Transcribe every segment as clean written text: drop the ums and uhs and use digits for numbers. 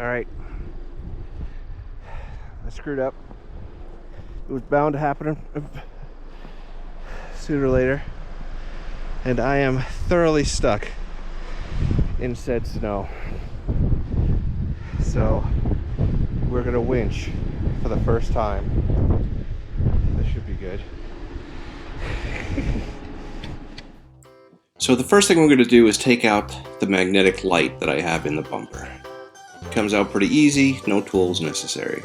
Alright. I screwed up. It was bound to happen sooner or later. And I am thoroughly stuck in said snow. So we're gonna winch for the first time. This should be good. So the first thing we're going to do is take out the magnetic light that I have in the bumper. It comes out pretty easy, no tools necessary.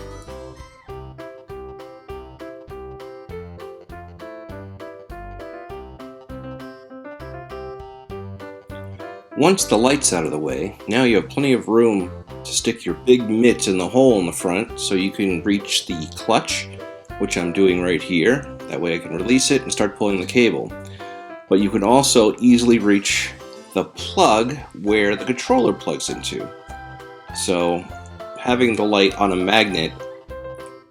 Once the light's out of the way, now you have plenty of room to stick your big mitts in the hole in the front so you can reach the clutch, which I'm doing right here. That way I can release it and start pulling the cable. But you can also easily reach the plug where the controller plugs into. So having the light on a magnet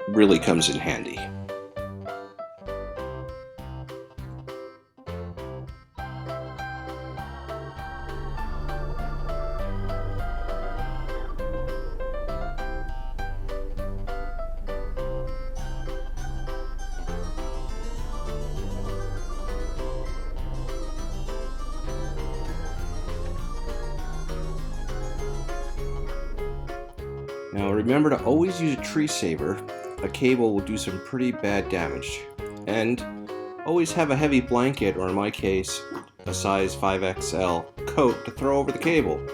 really comes in handy. Now remember to always use a tree saver. A cable will do some pretty bad damage. And always have a heavy blanket, or in my case, a size 5XL coat to throw over the cable.